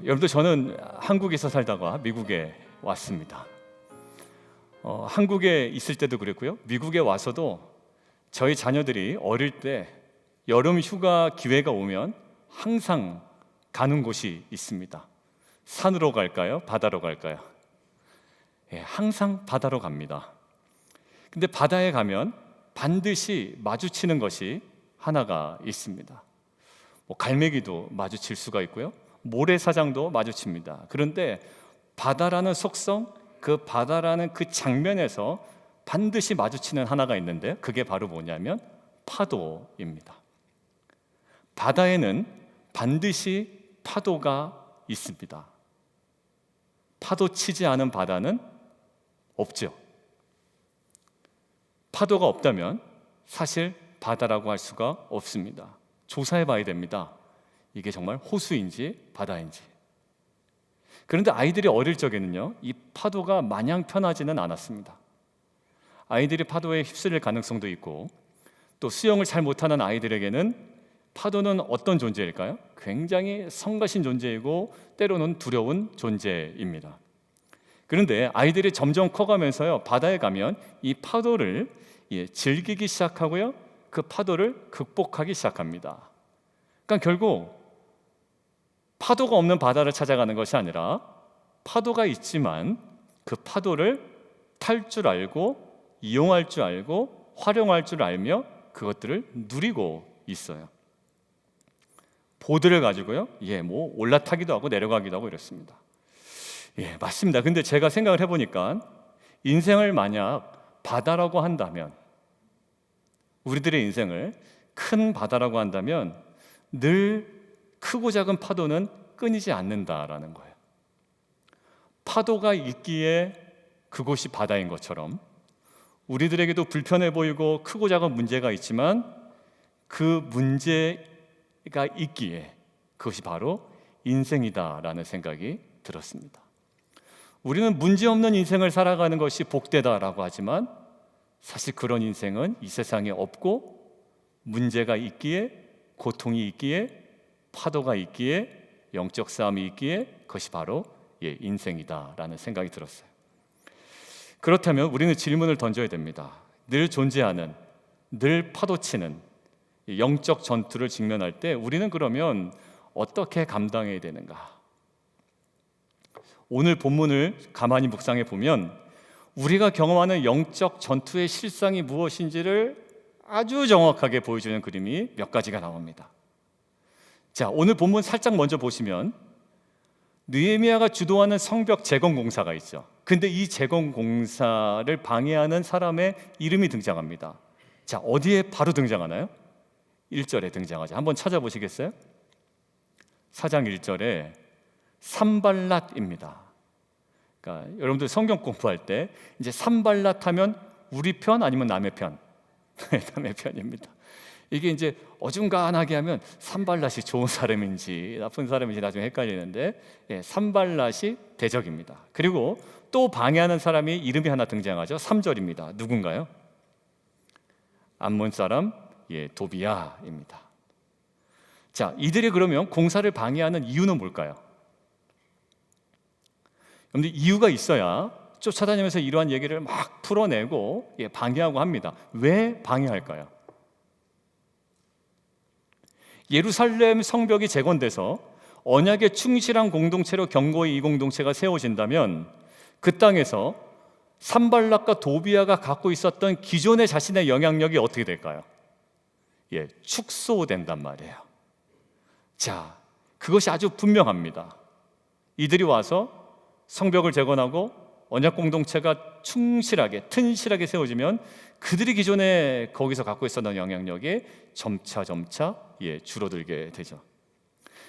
여러분들, 저는 한국에서 살다가 미국에 왔습니다. 한국에 있을 때도 그랬고요, 미국에 와서도 저희 자녀들이 어릴 때 여름 휴가 기회가 오면 항상 가는 곳이 있습니다. 산으로 갈까요? 바다로 갈까요? 항상 바다로 갑니다. 근데 바다에 가면 반드시 마주치는 것이 하나가 있습니다. 갈매기도 마주칠 수가 있고요, 모래사장도 마주칩니다. 그런데 바다라는 속성, 그 바다라는 그 장면에서 반드시 마주치는 하나가 있는데, 그게 바로 뭐냐면 파도입니다. 바다에는 반드시 파도가 있습니다. 파도 치지 않은 바다는 없죠. 파도가 없다면 사실 바다라고 할 수가 없습니다. 조사해 봐야 됩니다. 이게 정말 호수인지 바다인지. 그런데 아이들이 어릴 적에는요, 이 파도가 마냥 편하지는 않았습니다. 아이들이 파도에 휩쓸릴 가능성도 있고, 또 수영을 잘 못하는 아이들에게는 파도는 어떤 존재일까요? 굉장히 성가신 존재이고 때로는 두려운 존재입니다. 그런데 아이들이 점점 커가면서요, 바다에 가면 이 파도를 즐기기 시작하고요, 그 파도를 극복하기 시작합니다. 그러니까 결국 파도가 없는 바다를 찾아가는 것이 아니라, 파도가 있지만 그 파도를 탈 줄 알고, 이용할 줄 알고, 활용할 줄 알며 그것들을 누리고 있어요. 보드를 가지고요, 올라타기도 하고 내려가기도 하고 이렇습니다. 맞습니다. 근데 제가 생각을 해보니까, 인생을 만약 바다라고 한다면, 우리들의 인생을 큰 바다라고 한다면 늘 크고 작은 파도는 끊이지 않는다라는 거예요. 파도가 있기에 그곳이 바다인 것처럼, 우리들에게도 불편해 보이고 크고 작은 문제가 있지만 그 문제가 있기에 그것이 바로 인생이다라는 생각이 들었습니다. 우리는 문제없는 인생을 살아가는 것이 복되다라고 하지만, 사실 그런 인생은 이 세상에 없고, 문제가 있기에, 고통이 있기에, 파도가 있기에, 영적 싸움이 있기에 그것이 바로 인생이다라는 생각이 들었어요. 그렇다면 우리는 질문을 던져야 됩니다. 늘 존재하는, 늘 파도치는 영적 전투를 직면할 때 우리는 그러면 어떻게 감당해야 되는가? 오늘 본문을 가만히 묵상해 보면 우리가 경험하는 영적 전투의 실상이 무엇인지를 아주 정확하게 보여주는 그림이 몇 가지가 나옵니다. 자, 오늘 본문 살짝 먼저 보시면 느헤미야가 주도하는 성벽 재건 공사가 있죠. 근데 이 재건 공사를 방해하는 사람의 이름이 등장합니다. 자, 어디에 바로 등장하나요? 1절에 등장하죠. 한번 찾아보시겠어요? 4장 1절에 산발랏입니다. 그러니까 여러분들 성경 공부할 때 이제 산발랏 하면 우리 편 아니면 남의 편? 남의 편입니다. 이게 이제 어중간하게 하면 산발랏이 좋은 사람인지 나쁜 사람인지 나중에 헷갈리는데, 산발랏이 대적입니다. 그리고 또 방해하는 사람이 이름이 하나 등장하죠. 3절입니다. 누군가요? 암몬 사람 도비야입니다. 자, 이들이 그러면 공사를 방해하는 이유는 뭘까요? 그런데 이유가 있어야 쫓아다니면서 이러한 얘기를 막 풀어내고 방해하고 합니다. 왜 방해할까요? 예루살렘 성벽이 재건돼서 언약에 충실한 공동체로 경고의 이 공동체가 세워진다면, 그 땅에서 산발랏과 도비야가 갖고 있었던 기존의 자신의 영향력이 어떻게 될까요? 축소된단 말이에요. 자, 그것이 아주 분명합니다. 이들이 와서 성벽을 재건하고 언약 공동체가 충실하게, 튼실하게 세워지면 그들이 기존에 거기서 갖고 있었던 영향력이 점차 줄어들게 되죠.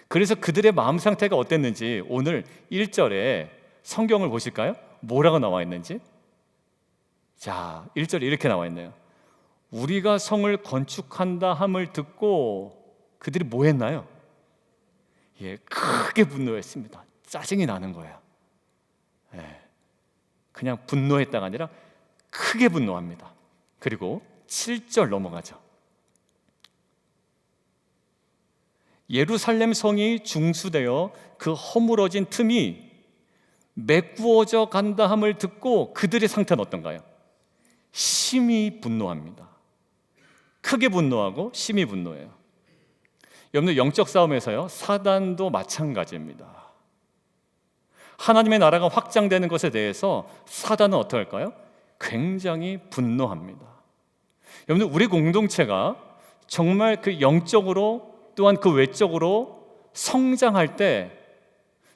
그래서 그들의 마음 상태가 어땠는지 오늘 1절에 성경을 보실까요? 뭐라고 나와 있는지? 자, 1절에 이렇게 나와 있네요. 우리가 성을 건축한다 함을 듣고 그들이 뭐 했나요? 크게 분노했습니다. 짜증이 나는 거예요. 그냥 분노했다가 아니라 크게 분노합니다. 그리고 7절 넘어가죠. 예루살렘 성이 중수되어 그 허물어진 틈이 메꾸어져 간다 함을 듣고 그들의 상태는 어떤가요? 심히 분노합니다. 크게 분노하고 심히 분노해요. 여러분들 영적 싸움에서요, 사단도 마찬가지입니다. 하나님의 나라가 확장되는 것에 대해서 사단은 어떨까요? 굉장히 분노합니다. 여러분들 우리 공동체가 정말 그 영적으로 또한 그 외적으로 성장할 때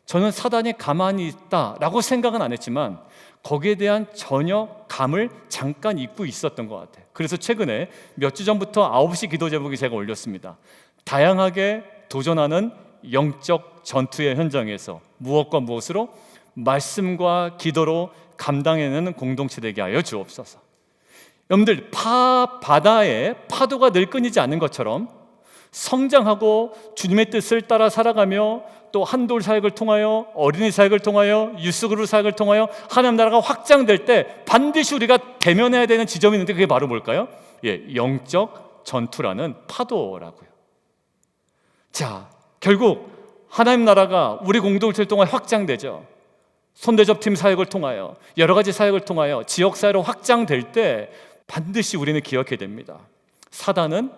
저는 사단이 가만히 있다라고 생각은 안 했지만 거기에 대한 전혀 감을 잠깐 잊고 있었던 것 같아요. 그래서 최근에 몇 주 전부터 9시 기도 제목이 제가 올렸습니다. 다양하게 도전하는 영적 전투의 현장에서 무엇과 무엇으로? 말씀과 기도로 감당해내는 공동체 되게 하여 주옵소서. 여러분들 바다에 파도가 늘 끊이지 않는 것처럼 성장하고 주님의 뜻을 따라 살아가며 또 한돌 사역을 통하여 어린이 사역을 통하여 유스그룹 사역을 통하여 하나님 나라가 확장될 때 반드시 우리가 대면해야 되는 지점이 있는데 그게 바로 뭘까요? 영적 전투라는 파도라고요. 자, 결국 하나님 나라가 우리 공동체를 통해 확장되죠. 손대접팀 사역을 통하여 여러 가지 사역을 통하여 지역사회로 확장될 때 반드시 우리는 기억해야 됩니다. 사단은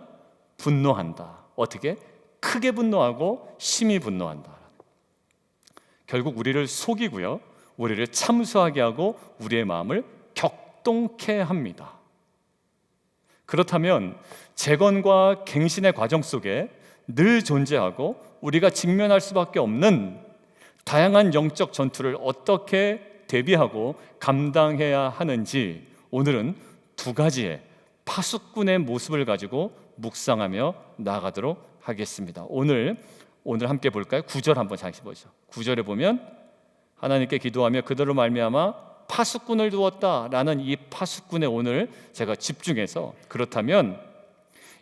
분노한다. 어떻게? 크게 분노하고 심히 분노한다. 결국 우리를 속이고요, 우리를 참수하게 하고 우리의 마음을 격동케 합니다. 그렇다면 재건과 갱신의 과정 속에 늘 존재하고 우리가 직면할 수밖에 없는 다양한 영적 전투를 어떻게 대비하고 감당해야 하는지 오늘은 두 가지의 파수꾼의 모습을 가지고 묵상하며 나아가도록 하겠습니다. 오늘 함께 볼까요? 9절 한번 다시 보죠. 9절에 보면 하나님께 기도하며 그들로 말미암아 파수꾼을 두었다라는 이 파수꾼에 오늘 제가 집중해서, 그렇다면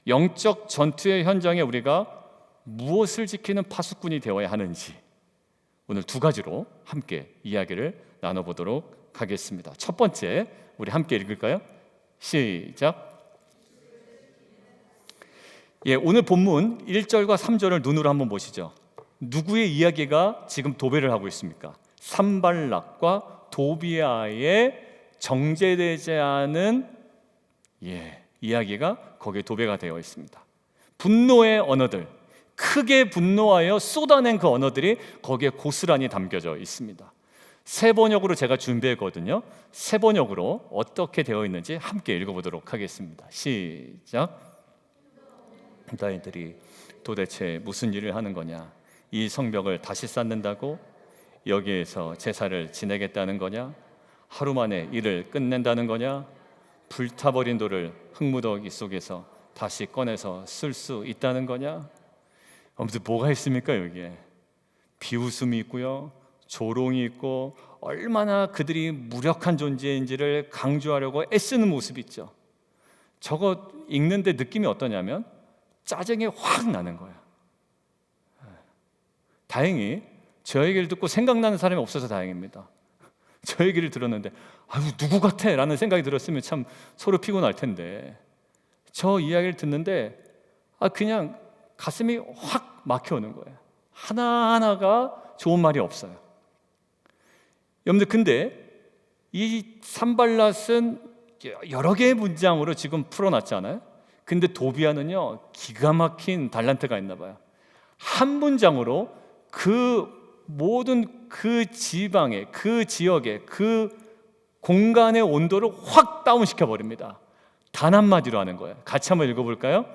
영적 전투의 현장에 우리가 무엇을 지키는 파수꾼이 되어야 하는지 오늘 두 가지로 함께 이야기를 나눠보도록 하겠습니다. 첫 번째, 우리 함께 읽을까요? 시작. 오늘 본문 1절과 3절을 눈으로 한번 보시죠. 누구의 이야기가 지금 도배를 하고 있습니까? 산발락과 도비아의 정제되지 않은 이야기가 거기에 도배가 되어 있습니다. 분노의 언어들, 크게 분노하여 쏟아낸 그 언어들이 거기에 고스란히 담겨져 있습니다. 세 번역으로 제가 준비했거든요. 세 번역으로 어떻게 되어 있는지 함께 읽어보도록 하겠습니다. 시작. 너희들이 도대체 무슨 일을 하는 거냐? 이 성벽을 다시 쌓는다고? 여기에서 제사를 지내겠다는 거냐? 하루 만에 일을 끝낸다는 거냐? 불타버린 돌을 흙무더기 속에서 다시 꺼내서 쓸 수 있다는 거냐? 아무튼 뭐가 있습니까? 여기에 비웃음이 있고요, 조롱이 있고, 얼마나 그들이 무력한 존재인지를 강조하려고 애쓰는 모습이 있죠. 저거 읽는데 느낌이 어떠냐면 짜증이 확 나는 거예요. 다행히 저 얘기를 듣고 생각나는 사람이 없어서 다행입니다. 저 얘기를 들었는데 누구 같아? 라는 생각이 들었으면 참 서로 피곤할 텐데, 저 이야기를 듣는데 그냥 가슴이 확 막혀오는 거예요. 하나하나가 좋은 말이 없어요. 여러분들, 근데 이 산발랏은 여러 개의 문장으로 지금 풀어놨잖아요. 근데 도비아는요, 기가 막힌 달란트가 있나 봐요. 한 문장으로 그 모든 그 지방의, 그 지역의, 그 공간의 온도를 확 다운시켜 버립니다. 단 한마디로 하는 거예요. 같이 한번 읽어볼까요?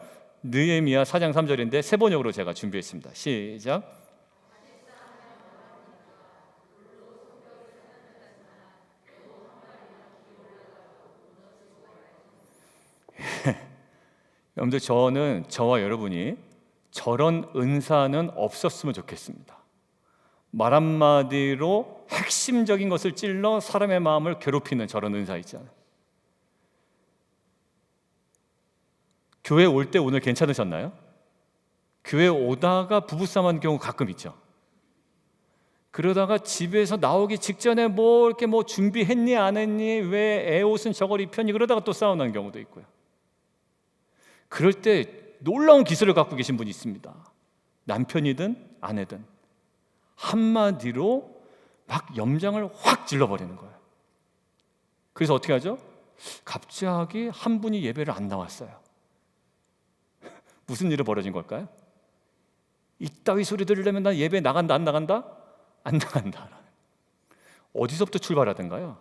느헤미야 4장 3절인데 세 번역으로 제가 준비했습니다. 시작. 여러분들, 저와 여러분이 저런 은사는 없었으면 좋겠습니다. 말 한마디로 핵심적인 것을 찔러 사람의 마음을 괴롭히는 저런 은사 있잖아요. 교회 올 때 오늘 괜찮으셨나요? 교회 오다가 부부싸움하는 경우 가끔 있죠. 그러다가 집에서 나오기 직전에 이렇게 준비했니 안 했니, 왜 애 옷은 저걸 입혔니, 그러다가 또 싸우는 경우도 있고요. 그럴 때 놀라운 기술을 갖고 계신 분이 있습니다. 남편이든 아내든 한마디로 막 염장을 확 질러버리는 거예요. 그래서 어떻게 하죠? 갑자기 한 분이 예배를 안 나왔어요. 무슨 일이 벌어진 걸까요? 이따위 소리 들으려면 나 예배 나간다 안 나간다? 안 나간다. 어디서부터 출발하던가요?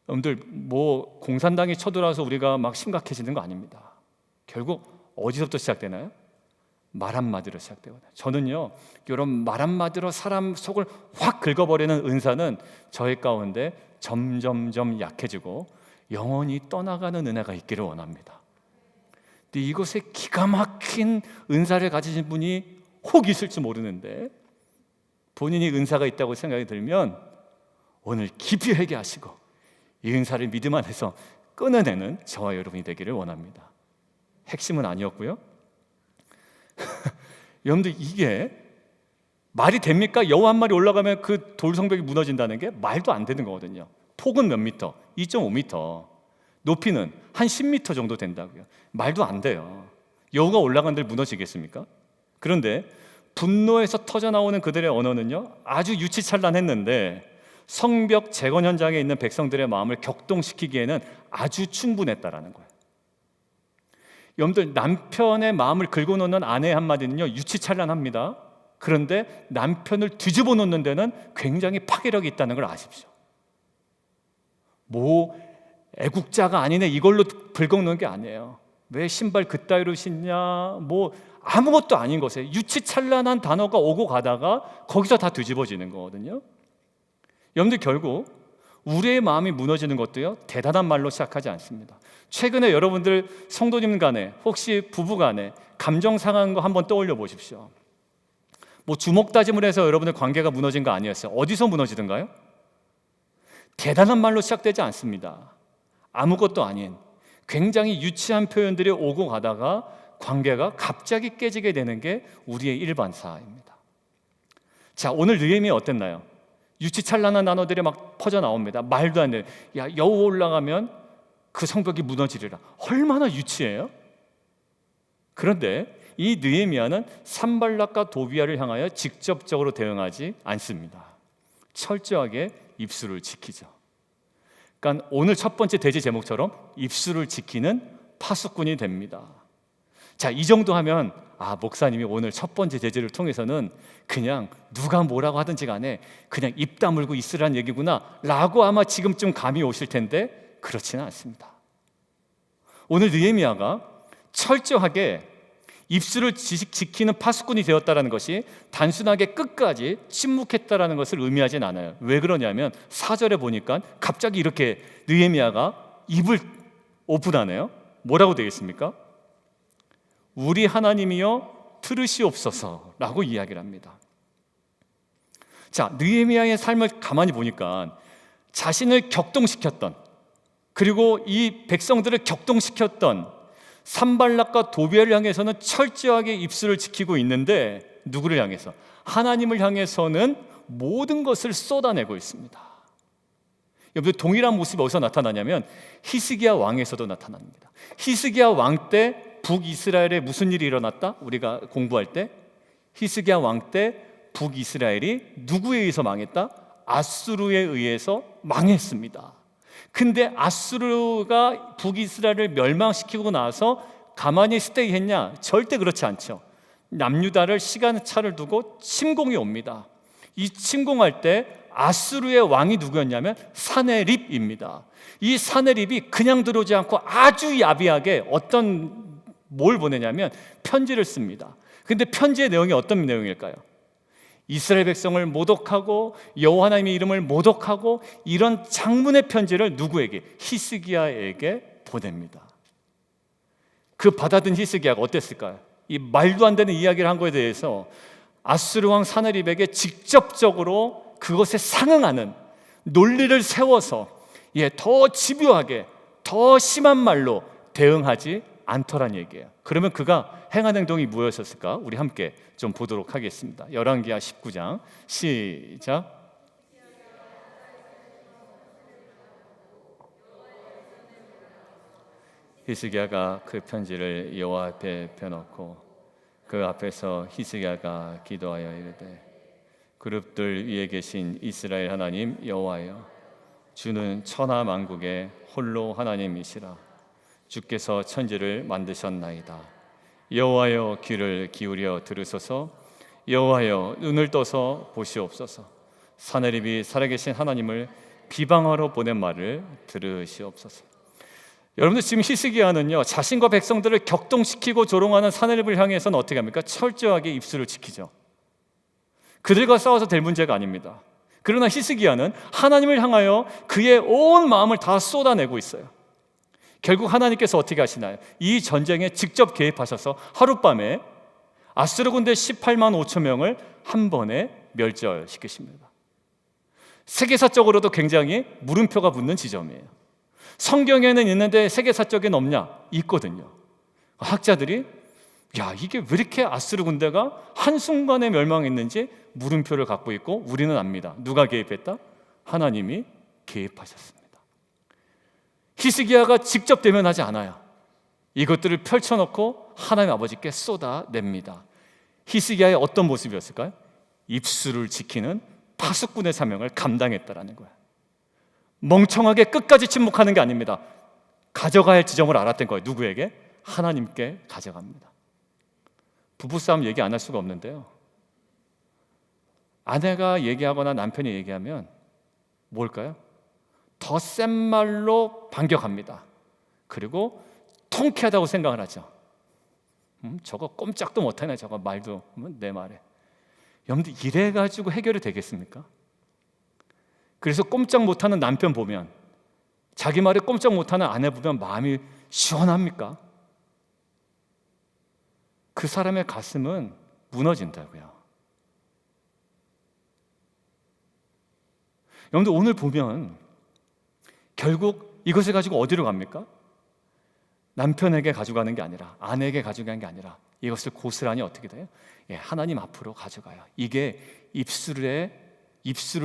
여러분들 뭐 공산당이 쳐들어와서 우리가 막 심각해지는 거 아닙니다. 결국 어디서부터 시작되나요? 말 한마디로 시작되거든요. 저는요, 이런 말 한마디로 사람 속을 확 긁어버리는 은사는 저희 가운데 점점점 약해지고 영원히 떠나가는 은혜가 있기를 원합니다. 근데 이곳에 기가 막힌 은사를 가지신 분이 혹 있을지 모르는데 본인이 은사가 있다고 생각이 들면 오늘 깊이 회개하시고 이 은사를 믿음 안에서 끊어내는 저와 여러분이 되기를 원합니다. 핵심은 아니었고요. 여러분들 이게 말이 됩니까? 여우 한 마리 올라가면 그 돌성벽이 무너진다는 게 말도 안 되는 거거든요. 폭은 몇 미터? 2.5미터. 높이는 한 10미터 정도 된다고요. 말도 안 돼요. 여우가 올라간 데를 무너지겠습니까? 그런데 분노에서 터져나오는 그들의 언어는요, 아주 유치찬란했는데 성벽 재건 현장에 있는 백성들의 마음을 격동시키기에는 아주 충분했다라는 거예요. 여러분들 남편의 마음을 긁어놓는 아내 한마디는요 유치찬란합니다. 그런데 남편을 뒤집어 놓는 데는 굉장히 파괴력이 있다는 걸 아십시오. 뭐 애국자가 아니네 이걸로 긁어놓는 게 아니에요. 왜 신발 그따위로 신냐, 뭐 아무것도 아닌 것에 유치찬란한 단어가 오고 가다가 거기서 다 뒤집어지는 거거든요. 여러분들 결국 우리의 마음이 무너지는 것도요 대단한 말로 시작하지 않습니다. 최근에 여러분들 성도님 간에 혹시 부부 간에 감정 상한 거 한번 떠올려 보십시오. 뭐 주먹 다짐을 해서 여러분들 관계가 무너진 거 아니었어요. 어디서 무너지던가요? 대단한 말로 시작되지 않습니다. 아무것도 아닌 굉장히 유치한 표현들이 오고 가다가 관계가 갑자기 깨지게 되는 게 우리의 일반사입니다. 자, 오늘 느헤미야 어땠나요? 유치찬란한 단어들이 막 퍼져 나옵니다. 말도 안 돼. 야, 여우 올라가면 그 성벽이 무너지리라. 얼마나 유치해요? 그런데 이 느헤미야는 산발락과 도비야를 향하여 직접적으로 대응하지 않습니다. 철저하게 입술을 지키죠. 그러니까 오늘 첫 번째 대제 제목처럼 입술을 지키는 파수꾼이 됩니다. 자, 이 정도 하면 목사님이 오늘 첫 번째 제재를 통해서는 그냥 누가 뭐라고 하든지 간에 그냥 입 다물고 있으라는 얘기구나 라고 아마 지금쯤 감이 오실 텐데 그렇지는 않습니다. 오늘 느헤미야가 철저하게 입술을 지키는 파수꾼이 되었다는 것이 단순하게 끝까지 침묵했다는 것을 의미하진 않아요. 왜 그러냐면 4절에 보니까 갑자기 이렇게 느헤미야가 입을 오픈하네요. 뭐라고 되겠습니까? 우리 하나님이여 들으시옵소서라고 이야기를 합니다. 자, 느헤미야의 삶을 가만히 보니까 자신을 격동시켰던, 그리고 이 백성들을 격동시켰던 산발락과 도비야를 향해서는 철저하게 입술을 지키고 있는데 누구를 향해서? 하나님을 향해서는 모든 것을 쏟아내고 있습니다. 여러분들 동일한 모습이 어디서 나타나냐면 히스기야 왕에서도 나타납니다. 히스기야 왕 때 북이스라엘에 무슨 일이 일어났다? 우리가 공부할 때 히스기야 왕 때 북이스라엘이 누구에 의해서 망했다? 아수르에 의해서 망했습니다. 근데 아수르가 북이스라엘을 멸망시키고 나서 가만히 스테이했냐? 절대 그렇지 않죠. 남유다를 시간차를 두고 침공이 옵니다. 이 침공할 때 아수르의 왕이 누구였냐면 사네립입니다. 이 사네립이 그냥 들어오지 않고 아주 야비하게 뭘 보내냐면 편지를 씁니다. 근데 편지의 내용이 어떤 내용일까요? 이스라엘 백성을 모독하고 여호와 하나님의 이름을 모독하고 이런 장문의 편지를 누구에게? 히스기야에게 보냅니다. 그 받아든 히스기야가 어땠을까요? 이 말도 안 되는 이야기를 한 거에 대해서 아수르 왕 사네립에게 직접적으로 그것에 상응하는 논리를 세워서 더 집요하게 더 심한 말로 대응하지 않더란 얘기예요. 그러면 그가 행한 행동이 무엇이었을까? 우리 함께 좀 보도록 하겠습니다. 열왕기하 19장 시작. 히스기야가 그 편지를 여호와 앞에 펴놓고 그 앞에서 히스기야가 기도하여 이르되 그룹들 위에 계신 이스라엘 하나님 여호와여, 주는 천하 만국의 홀로 하나님이시라. 주께서 천지를 만드셨나이다. 여호와여, 귀를 기울여 들으소서. 여호와여, 눈을 떠서 보시옵소서. 사내립이 살아계신 하나님을 비방하러 보낸 말을 들으시옵소서. 여러분들, 지금 히스기야는요, 자신과 백성들을 격동시키고 조롱하는 사내립을 향해서는 어떻게 합니까? 철저하게 입술을 지키죠. 그들과 싸워서 될 문제가 아닙니다. 그러나 히스기야는 하나님을 향하여 그의 온 마음을 다 쏟아내고 있어요. 결국 하나님께서 어떻게 하시나요? 이 전쟁에 직접 개입하셔서 하룻밤에 아수르 군대 18만 5천 명을 한 번에 멸절시키십니다. 세계사적으로도 굉장히 물음표가 붙는 지점이에요. 성경에는 있는데 세계사적인 없냐? 있거든요. 학자들이 이게 왜 이렇게 아수르 군대가 한순간에 멸망했는지 물음표를 갖고 있고 우리는 압니다. 누가 개입했다? 하나님이 개입하셨습니다. 히스기야가 직접 대면하지 않아요. 이것들을 펼쳐놓고 하나님 아버지께 쏟아냅니다. 히스기야의 어떤 모습이었을까요? 입술을 지키는 파수꾼의 사명을 감당했다라는 거예요. 멍청하게 끝까지 침묵하는 게 아닙니다. 가져가야 할 지점을 알았던 거예요. 누구에게? 하나님께 가져갑니다. 부부싸움 얘기 안 할 수가 없는데요, 아내가 얘기하거나 남편이 얘기하면 뭘까요? 더 센 말로 반격합니다. 그리고 통쾌하다고 생각을 하죠. 저거 꼼짝도 못하네, 저거 말도 내 말에. 여러분들, 이래가지고 해결이 되겠습니까? 그래서 꼼짝 못하는 남편 보면, 자기 말에 꼼짝 못하는 아내 보면 마음이 시원합니까? 그 사람의 가슴은 무너진다고요. 여러분들, 오늘 보면 결국 이것을 가지고 어디로 갑니까? 남편에게 가져가는 게 아니라, 아내에게 가져가는 게 아니라 이것을 고스란히 어떻게 돼요? 하나님 앞으로 가져가요. 이게 입술을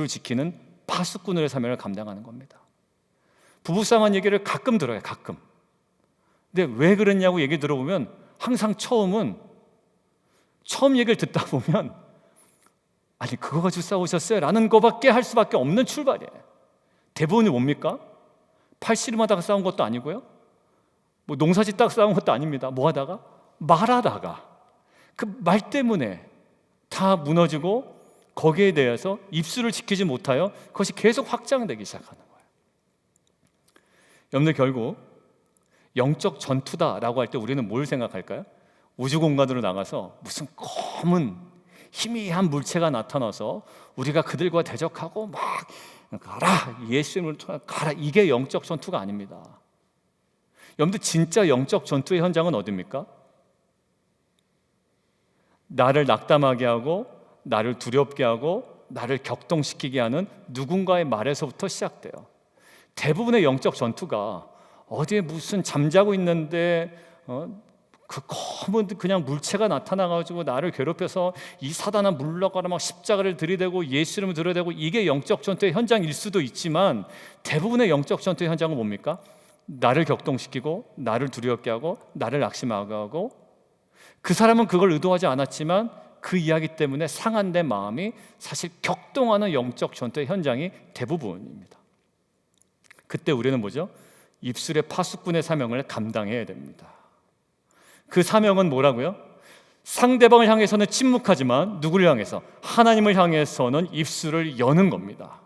지키는 파수꾼의 사명을 감당하는 겁니다. 부부싸움한 얘기를 가끔 들어요. 가끔. 근데 왜 그랬냐고 얘기 들어보면 항상 처음 얘기를 듣다 보면 아니 그거 가지고 싸우셨어요? 라는 거밖에 할 수밖에 없는 출발이에요. 대부분이 뭡니까? 팔씨름하다가 싸운 것도 아니고요, 뭐 농사짓다가 싸운 것도 아닙니다. 뭐 하다가? 말하다가 그 말 때문에 다 무너지고 거기에 대해서 입술을 지키지 못하여 그것이 계속 확장되기 시작하는 거예요. 여러분들, 결국 영적 전투다라고 할 때 우리는 뭘 생각할까요? 우주 공간으로 나가서 무슨 검은 희미한 물체가 나타나서 우리가 그들과 대적하고 막 가라, 예수님을 가라, 이게 영적 전투가 아닙니다. 여러분들, 진짜 영적 전투의 현장은 어디입니까? 나를 낙담하게 하고 나를 두렵게 하고 나를 격동시키게 하는 누군가의 말에서부터 시작돼요. 대부분의 영적 전투가 어디에 무슨 잠자고 있는데 그 검은 그냥 물체가 나타나가지고 나를 괴롭혀서 이 사단아 물러가라 막 십자가를 들이대고 예수 이름을 들이대고, 이게 영적 전투의 현장일 수도 있지만 대부분의 영적 전투의 현장은 뭡니까? 나를 격동시키고 나를 두렵게 하고 나를 낙심하게 하고, 그 사람은 그걸 의도하지 않았지만 그 이야기 때문에 상한 내 마음이 사실 격동하는 영적 전투의 현장이 대부분입니다. 그때 우리는 뭐죠? 입술의 파수꾼의 사명을 감당해야 됩니다. 그 사명은 뭐라고요? 상대방을 향해서는 침묵하지만 누구를 향해서? 하나님을 향해서는 입술을 여는 겁니다.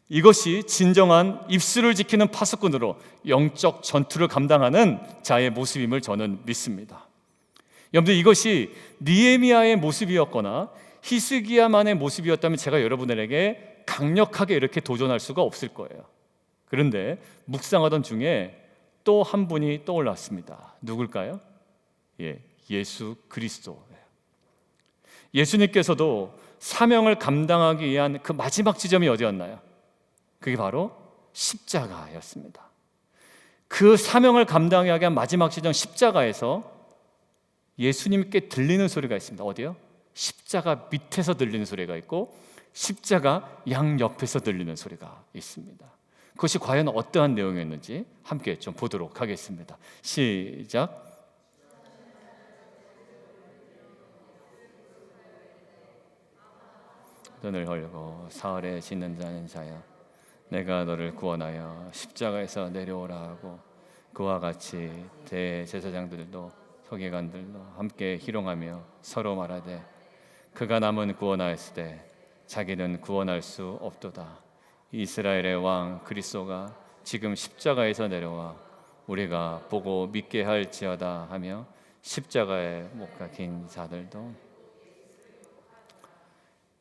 이것이 진정한 입술을 지키는 파수꾼으로 영적 전투를 감당하는 자의 모습임을 저는 믿습니다. 여러분들, 이것이 느헤미야의 모습이었거나 히스기야만의 모습이었다면 제가 여러분들에게 강력하게 이렇게 도전할 수가 없을 거예요. 그런데 묵상하던 중에 또 한 분이 떠올랐습니다. 누굴까요? 예수 그리스도. 예수님께서도 사명을 감당하기 위한 그 마지막 지점이 어디였나요? 그게 바로 십자가였습니다. 그 사명을 감당하기 위한 마지막 지점 십자가에서 예수님께 들리는 소리가 있습니다. 어디요? 십자가 밑에서 들리는 소리가 있고 십자가 양옆에서 들리는 소리가 있습니다. 그것이 과연 어떠한 내용이었는지 함께 좀 보도록 하겠습니다. 시작. 눈을 헐고 사흘에 짖는 자여, 내가 너를 구원하여 십자가에서 내려오라 하고, 그와 같이 대제사장들도 서기관들도 함께 희롱하며 서로 말하되, 그가 남은 구원하였을 때 자기는 구원할 수 없도다. 이스라엘의 왕 그리스도가 지금 십자가에서 내려와 우리가 보고 믿게 할지어다 하며 십자가에 못 박힌 자들도.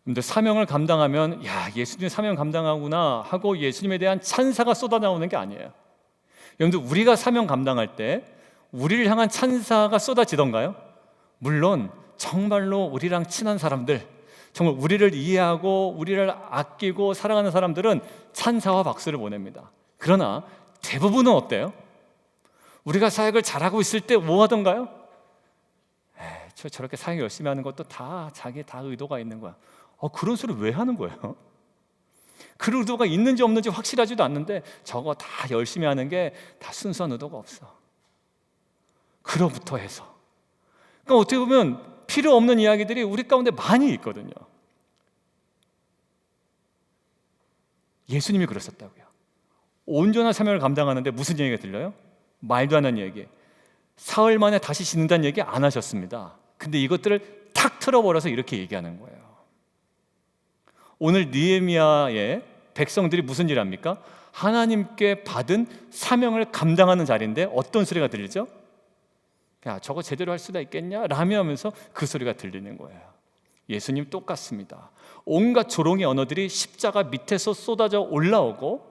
근데 사명을 감당하면 야, 예수님 사명 감당하구나 하고 예수님에 대한 찬사가 쏟아나오는 게 아니에요. 여러분들, 우리가 사명 감당할 때 우리를 향한 찬사가 쏟아지던가요? 물론 정말로 우리랑 친한 사람들, 정말 우리를 이해하고 우리를 아끼고 사랑하는 사람들은 찬사와 박수를 보냅니다. 그러나 대부분은 어때요? 우리가 사역을 잘하고 있을 때 뭐 하던가요? 저렇게 사역 열심히 하는 것도 다 자기 다 의도가 있는 거야. 그런 소리 왜 하는 거예요? 그 의도가 있는지 없는지 확실하지도 않는데 저거 다 열심히 하는 게 다 순수한 의도가 없어. 그로부터 해서. 그러니까 어떻게 보면 필요 없는 이야기들이 우리 가운데 많이 있거든요. 예수님이 그러셨다고요. 온전한 사명을 감당하는데 무슨 얘기가 들려요? 말도 안 하는 얘기. 사흘 만에 다시 짖는다는 얘기 안 하셨습니다. 근데 이것들을 탁 틀어버려서 이렇게 얘기하는 거예요. 오늘 느헤미야의 백성들이 무슨 일을 합니까? 하나님께 받은 사명을 감당하는 자리인데 어떤 소리가 들리죠? 야, 저거 제대로 할 수가 있겠냐? 라며 하면서 그 소리가 들리는 거예요. 예수님 똑같습니다. 온갖 조롱의 언어들이 십자가 밑에서 쏟아져 올라오고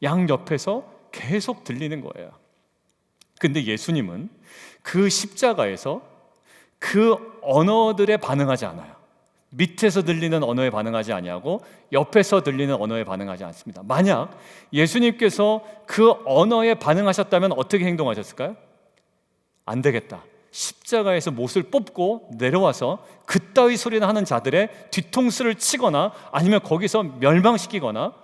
양옆에서 계속 들리는 거예요. 근데 예수님은 그 십자가에서 그 언어들에 반응하지 않아요. 밑에서 들리는 언어에 반응하지 아니하고 옆에서 들리는 언어에 반응하지 않습니다. 만약 예수님께서 그 언어에 반응하셨다면 어떻게 행동하셨을까요? 안 되겠다. 십자가에서 못을 뽑고 내려와서 그따위 소리나 하는 자들의 뒤통수를 치거나 아니면 거기서 멸망시키거나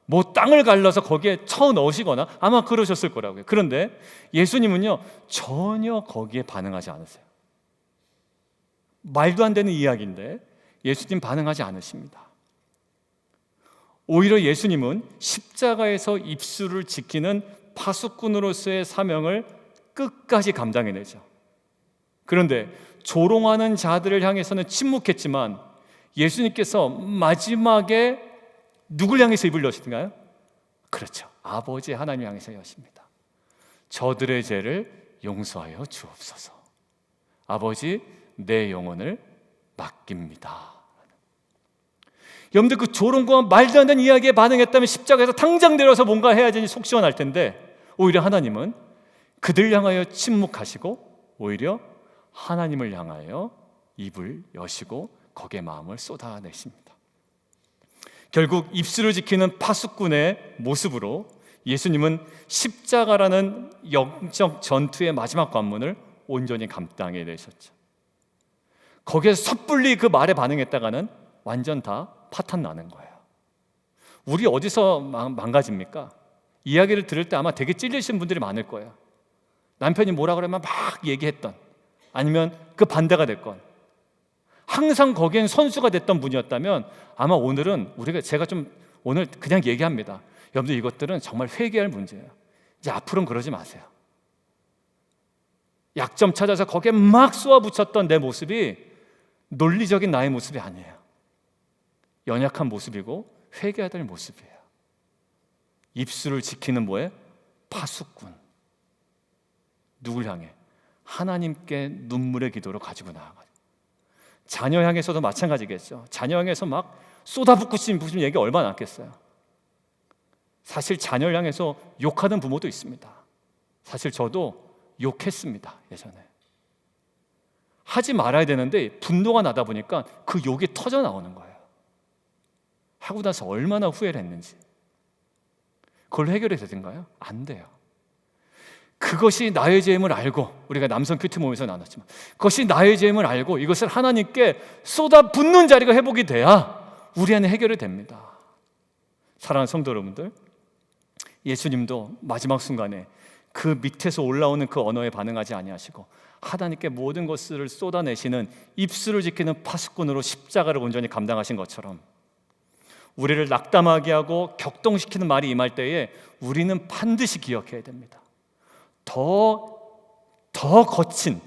뭐 땅을 갈라서 거기에 쳐 넣으시거나 아마 그러셨을 거라고요. 그런데 예수님은요, 전혀 거기에 반응하지 않으세요. 말도 안 되는 이야기인데 예수님 반응하지 않으십니다. 오히려 예수님은 십자가에서 입술을 지키는 파수꾼으로서의 사명을 끝까지 감당해내죠. 그런데 조롱하는 자들을 향해서는 침묵했지만 예수님께서 마지막에 누굴 향해서 입을 여시는가요? 그렇죠. 아버지 하나님 향해서 여십니다. 저들의 죄를 용서하여 주옵소서. 아버지, 내 영혼을 맡깁니다. 여러분들, 그 조롱과 말도 안 되는 이야기에 반응했다면 십자가에서 당장 내려서 뭔가 해야지 속 시원할 텐데 오히려 하나님은 그들 향하여 침묵하시고 오히려 하나님을 향하여 입을 여시고 거기에 마음을 쏟아내십니다. 결국 입술을 지키는 파수꾼의 모습으로 예수님은 십자가라는 영적 전투의 마지막 관문을 온전히 감당해 내셨죠. 거기에서 섣불리 그 말에 반응했다가는 완전 다 파탄 나는 거예요. 우리 어디서 망가집니까? 이야기를 들을 때 아마 되게 찔리신 분들이 많을 거예요. 남편이 뭐라 그러면 막 얘기했던, 아니면 그 반대가 됐건, 항상 거기엔 선수가 됐던 분이었다면 아마 오늘은 제가 좀 오늘 그냥 얘기합니다. 여러분들, 이것들은 정말 회개할 문제예요. 이제 앞으로는 그러지 마세요. 약점 찾아서 거기에 막 쏘아붙였던 내 모습이 논리적인 나의 모습이 아니에요. 연약한 모습이고 회개해야 될 모습이에요. 입술을 지키는 뭐에? 파수꾼. 누굴 향해? 하나님께 눈물의 기도로 가지고 나아가요. 자녀 향해서도 마찬가지겠죠. 자녀 향해서 막 쏟아붓고 싶은 얘기 얼마나 많겠어요. 사실 자녀를 향해서 욕하는 부모도 있습니다. 사실 저도 욕했습니다, 예전에. 하지 말아야 되는데 분노가 나다 보니까 그 욕이 터져 나오는 거예요. 하고 나서 얼마나 후회를 했는지. 그걸 해결이 되던가요? 안 돼요. 그것이 나의 죄임을 알고, 우리가 남성 큐티 모임에서 나눴지만 그것이 나의 죄임을 알고 이것을 하나님께 쏟아붓는 자리가 회복이 돼야 우리 안에 해결이 됩니다. 사랑하는 성도 여러분들, 예수님도 마지막 순간에 그 밑에서 올라오는 그 언어에 반응하지 아니하시고 하나님께 모든 것을 쏟아내시는 입술을 지키는 파수꾼으로 십자가를 온전히 감당하신 것처럼 우리를 낙담하게 하고 격동시키는 말이 임할 때에 우리는 반드시 기억해야 됩니다. 더 거친,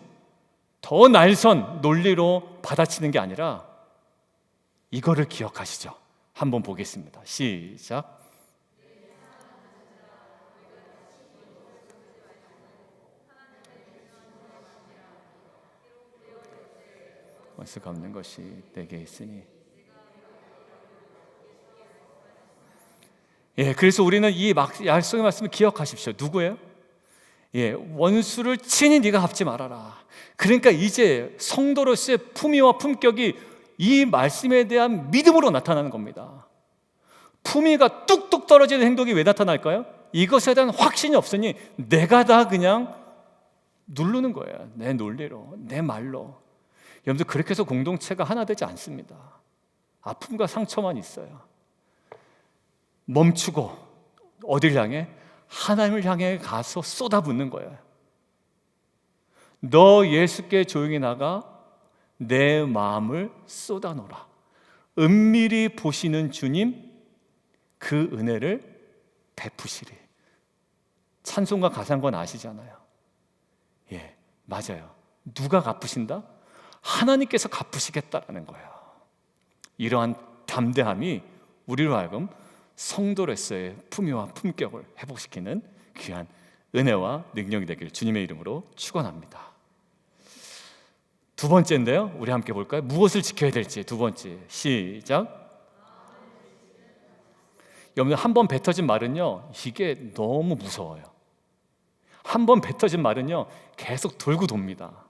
더 날선 논리로 받아치는 게 아니라 이거를 기억하시죠. 한번 보겠습니다. 시작. 원수 갚는 것이 내게 있으니. 그래서 우리는 이 약속의 말씀을 기억하십시오. 누구예요? 원수를 친히 네가 갚지 말아라. 그러니까 이제 성도로서의 품위와 품격이 이 말씀에 대한 믿음으로 나타나는 겁니다. 품위가 뚝뚝 떨어지는 행동이 왜 나타날까요? 이것에 대한 확신이 없으니 내가 다 그냥 누르는 거예요. 내 논리로, 내 말로. 여러분들, 그렇게 해서 공동체가 하나 되지 않습니다. 아픔과 상처만 있어요. 멈추고 어딜 향해? 하나님을 향해 가서 쏟아붓는 거예요. 너 예수께 조용히 나가 내 마음을 쏟아놓으라. 은밀히 보시는 주님, 그 은혜를 베푸시리. 찬송가 가사인 건 아시잖아요. 맞아요. 누가 갚으신다? 하나님께서 갚으시겠다라는 거예요. 이러한 담대함이 우리로 하여금 성도로서의 품위와 품격을 회복시키는 귀한 은혜와 능력이 되기를 주님의 이름으로 축원합니다. 두 번째인데요, 우리 함께 볼까요? 무엇을 지켜야 될지. 두 번째, 시작. 여러분, 한 번 뱉어진 말은요, 이게 너무 무서워요. 한 번 뱉어진 말은요, 계속 돌고 돕니다.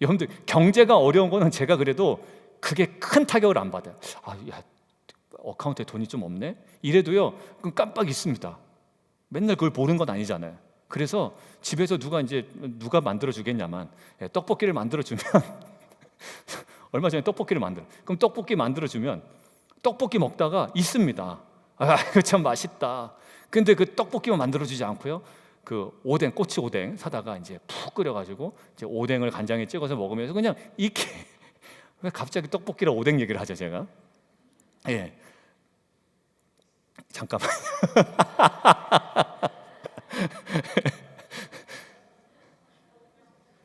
여러분들, 경제가 어려운 거는 제가 그래도 그게 큰 타격을 안 받아요. 어카운트에 돈이 좀 없네? 이래도요, 그럼 깜빡 있습니다. 맨날 그걸 보는 건 아니잖아요. 그래서 집에서 누가 만들어주겠냐만, 떡볶이를 만들어주면 얼마 전에 떡볶이를 그럼 떡볶이 만들어주면 떡볶이 먹다가 있습니다. 이거 참 맛있다. 근데 그 떡볶이만 만들어주지 않고요, 그 오뎅, 꼬치 오뎅 사다가 이제 푹 끓여가지고 이제 오뎅을 간장에 찍어서 먹으면서 그냥 이렇게. 왜 갑자기 떡볶이랑 오뎅 얘기를 하죠, 제가? 잠깐만.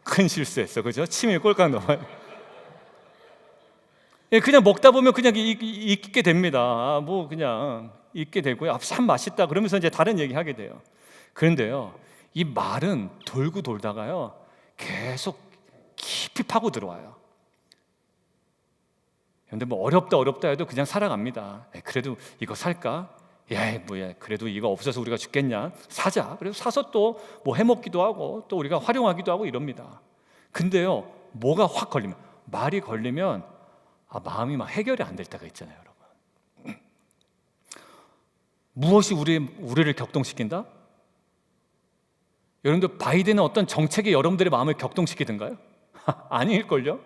큰 실수했어, 그죠? 침이 꼴깍 넘어요. 그냥 먹다 보면 그냥 잊게 됩니다. 뭐 그냥 잊게 되고요. 참 맛있다 그러면서 이제 다른 얘기 하게 돼요. 그런데요, 이 말은 돌고 돌다가요, 계속 깊이 파고 들어와요. 근데 뭐 어렵다 해도 그냥 살아갑니다. 그래도 이거 살까? 그래도 이거 없어서 우리가 죽겠냐? 사자. 그래서 사서 또 뭐 해먹기도 하고 또 우리가 활용하기도 하고 이럽니다. 근데요, 뭐가 확 걸리면, 말이 걸리면 마음이 막 해결이 안 될 때가 있잖아요, 여러분. 무엇이 우리를 격동시킨다? 여러분들, 바이든은 어떤 정책이 여러분들의 마음을 격동시키던가요? 아닐걸요?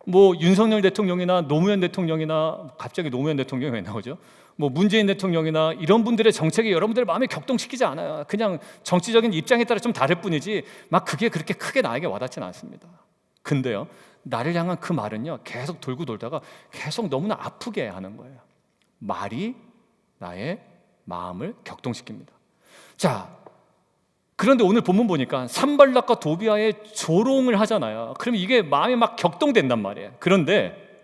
뭐 윤석열 대통령이나 노무현 대통령이나, 갑자기 노무현 대통령이 왜 나오죠? 뭐 문재인 대통령이나 이런 분들의 정책이 여러분들의 마음을 격동시키지 않아요. 그냥 정치적인 입장에 따라 좀 다를 뿐이지 막 그게 그렇게 크게 나에게 와닿지는 않습니다. 근데요, 나를 향한 그 말은요, 계속 돌고 돌다가 계속 너무나 아프게 하는 거예요. 말이 나의 마음을 격동시킵니다. 자, 그런데 오늘 본문 보니까 산발락과 도비아의 조롱을 하잖아요. 그러면 이게 마음이 막 격동된단 말이에요. 그런데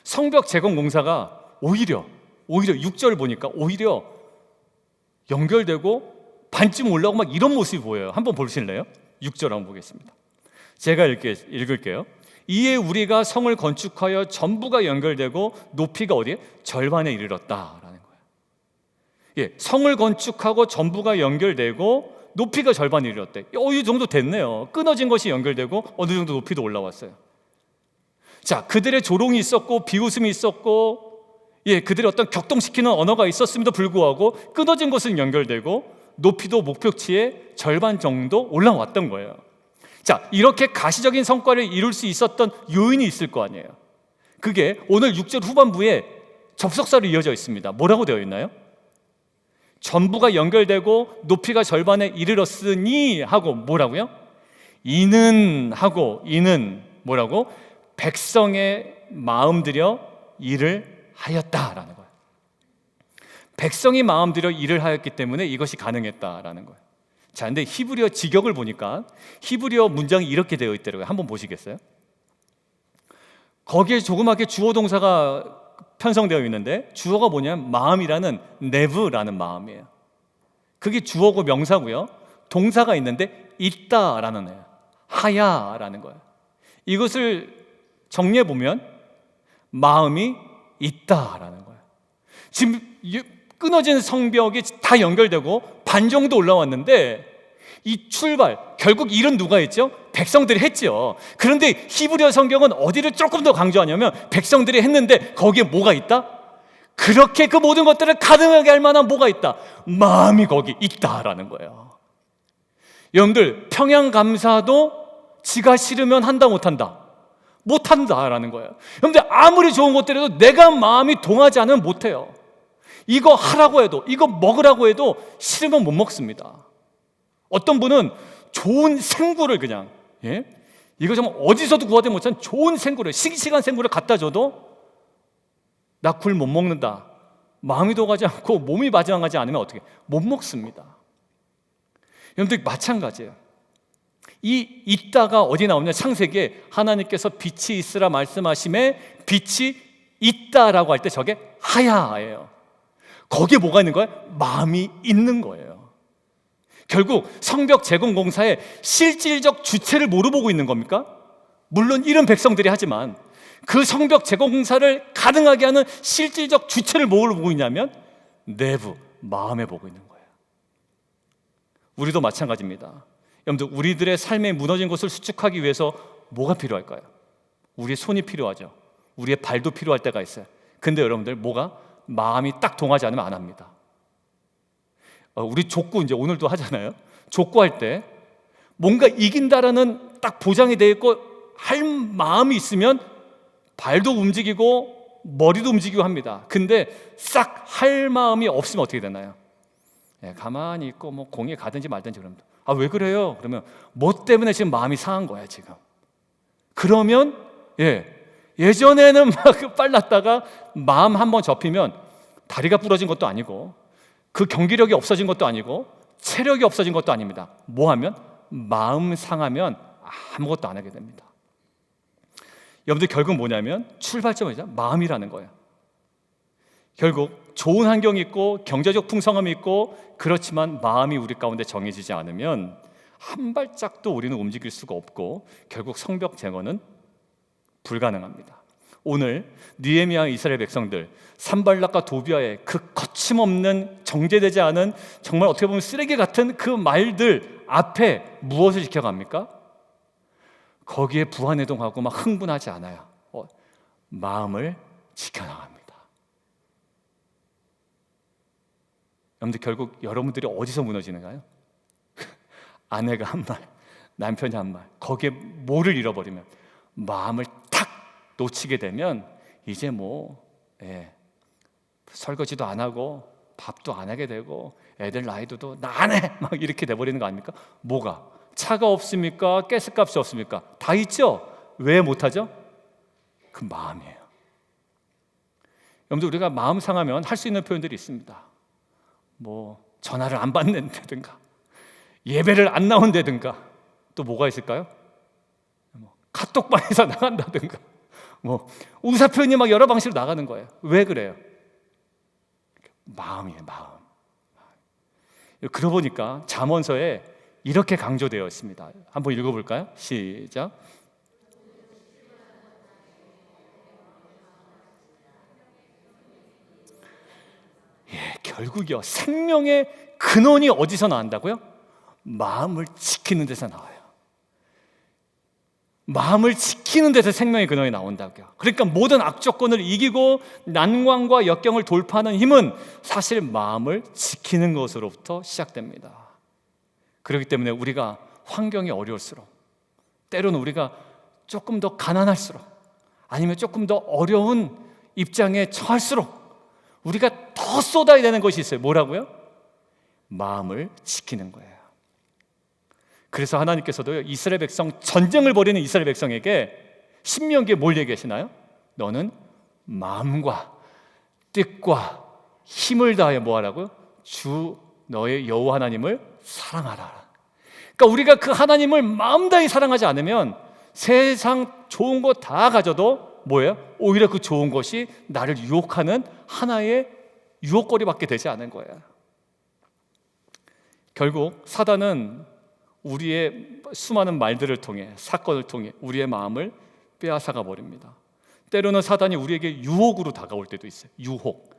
성벽 재건 공사가 오히려 6절 보니까 오히려 연결되고 반쯤 올라오고 막 이런 모습이 보여요. 한번 보실래요? 6절 한번 보겠습니다. 제가 읽을게요. 이에 우리가 성을 건축하여 전부가 연결되고 높이가 어디에? 절반에 이르렀다라는 거예요. 성을 건축하고 전부가 연결되고 높이가 절반에 이르렀대. 이 정도 됐네요. 끊어진 것이 연결되고 어느 정도 높이도 올라왔어요. 자, 그들의 조롱이 있었고 비웃음이 있었고, 그들의 어떤 격동시키는 언어가 있었음에도 불구하고 끊어진 것은 연결되고 높이도 목표치의 절반 정도 올라왔던 거예요. 자, 이렇게 가시적인 성과를 이룰 수 있었던 요인이 있을 거 아니에요. 그게 오늘 6절 후반부에 접속사로 이어져 있습니다. 뭐라고 되어 있나요? 전부가 연결되고 높이가 절반에 이르렀으니 하고 뭐라고요? 이는 뭐라고? 백성의 마음 들여 일을 하였다라는 거예요. 백성이 마음들여 일을 하였기 때문에 이것이 가능했다라는 거예요. 자, 근데 히브리어 직역을 보니까 히브리어 문장이 이렇게 되어 있더라고요. 한번 보시겠어요? 거기에 조그맣게 주어 동사가 편성되어 있는데 주어가 뭐냐면 마음이라는 네브라는 마음이에요. 그게 주어고 명사고요. 동사가 있는데 있다라는 애예요. 하야라는 거예요. 이것을 정리해 보면 마음이 있다라는 거예요. 지금 끊어진 성벽이 다 연결되고 반 정도 올라왔는데 이 출발, 결국 일은 누가 했죠? 백성들이 했죠. 그런데 히브리어 성경은 어디를 조금 더 강조하냐면 백성들이 했는데 거기에 뭐가 있다? 그렇게 그 모든 것들을 가능하게 할 만한 뭐가 있다? 마음이 거기 있다라는 거예요. 여러분들, 평양감사도 지가 싫으면 한다 못한다? 못한다라는 거예요. 여러분들, 아무리 좋은 것들에도 내가 마음이 동하지 않으면 못해요. 이거 하라고 해도, 이거 먹으라고 해도 싫으면 못 먹습니다. 어떤 분은 좋은 생굴을 그냥, 이거 정말 어디서도 구하지 못한 좋은 생굴을, 싱싱한 생굴을 갖다 줘도 나 굴 못 먹는다, 마음이 동하지 않고 몸이 마장하지 않으면 어떻게 못 먹습니다. 여러분들, 마찬가지예요. 이 있다가 어디 나오냐? 창세기에 하나님께서 빛이 있으라 말씀하심에 빛이 있다라고 할 때 저게 하야예요. 거기에 뭐가 있는 거예요? 마음이 있는 거예요. 결국 성벽 재건 공사의 실질적 주체를 뭐로 보고 있는 겁니까? 물론 이런 백성들이 하지만 그 성벽 재건 공사를 가능하게 하는 실질적 주체를 뭐로 보고 있냐면 내부, 마음에 보고 있는 거예요. 우리도 마찬가지입니다. 여러분들, 우리들의 삶에 무너진 것을 수축하기 위해서 뭐가 필요할까요? 우리의 손이 필요하죠. 우리의 발도 필요할 때가 있어요. 근데 여러분들, 뭐가? 마음이 딱 동하지 않으면 안 합니다. 우리 족구 이제 오늘도 하잖아요. 족구할 때 뭔가 이긴다라는 딱 보장이 되어 있고 할 마음이 있으면 발도 움직이고 머리도 움직이고 합니다. 근데 싹 할 마음이 없으면 어떻게 되나요? 가만히 있고 뭐 공에 가든지 말든지. 그러면 왜 그래요? 그러면 뭐 때문에 지금 마음이 상한 거야 지금. 그러면 예전에는 막 빨랐다가 마음 한번 접히면 다리가 부러진 것도 아니고 그 경기력이 없어진 것도 아니고 체력이 없어진 것도 아닙니다. 뭐 하면? 마음 상하면 아무것도 안 하게 됩니다. 여러분들, 결국 뭐냐면 출발점이 마음이라는 거예요. 결국 좋은 환경이 있고 경제적 풍성함이 있고 그렇지만 마음이 우리 가운데 정해지지 않으면 한 발짝도 우리는 움직일 수가 없고 결국 성벽 재건은 불가능합니다. 오늘 느헤미야 이스라엘 백성들, 산발락과 도비아의 그 거침없는 정제되지 않은 정말 어떻게 보면 쓰레기 같은 그 말들 앞에 무엇을 지켜갑니까? 거기에 부안해동하고 막 흥분하지 않아요. 마음을 지켜나갑니다. 여러분들, 결국 여러분들이 어디서 무너지는가요? 아내가 한 말, 남편이 한 말, 거기에 뭐를 잃어버리면, 마음을 탁 놓치게 되면 이제 설거지도 안 하고 밥도 안 하게 되고 애들 나이도 나 안 해! 막 이렇게 돼버리는 거 아닙니까? 뭐가? 차가 없습니까? 가스값이 없습니까? 다 있죠? 왜 못하죠? 그 마음이에요. 여러분들, 우리가 마음 상하면 할 수 있는 표현들이 있습니다. 전화를 안 받는다든가 예배를 안 나온다든가 또 뭐가 있을까요? 카톡방에서 나간다든가 의사 표현이 막 여러 방식으로 나가는 거예요. 왜 그래요? 마음이에요. 마음. 그러고 보니까 잠언서에 이렇게 강조되어 있습니다. 한번 읽어볼까요? 시작. 결국이요, 생명의 근원이 어디서 나온다고요? 마음을 지키는 데서 나와요. 마음을 지키는 데서 생명의 근원이 나온다고요. 그러니까 모든 악조건을 이기고 난관과 역경을 돌파하는 힘은 사실 마음을 지키는 것으로부터 시작됩니다. 그렇기 때문에 우리가 환경이 어려울수록, 때로는 우리가 조금 더 가난할수록, 아니면 조금 더 어려운 입장에 처할수록 우리가 더 쏟아야 되는 것이 있어요. 뭐라고요? 마음을 지키는 거예요. 그래서 하나님께서도 이스라엘 백성, 전쟁을 벌이는 이스라엘 백성에게 신명기에 뭘 얘기하시나요? 너는 마음과 뜻과 힘을 다해 뭐 하라고요? 주 너의 여호와 하나님을 사랑하라. 그러니까 우리가 그 하나님을 마음 다해 사랑하지 않으면 세상 좋은 거 다 가져도 뭐예요? 오히려 그 좋은 것이 나를 유혹하는 하나의 유혹거리밖에 되지 않은 거예요. 결국 사단은 우리의 수많은 말들을 통해, 사건을 통해 우리의 마음을 빼앗아가 버립니다. 때로는 사단이 우리에게 유혹으로 다가올 때도 있어요. 유혹,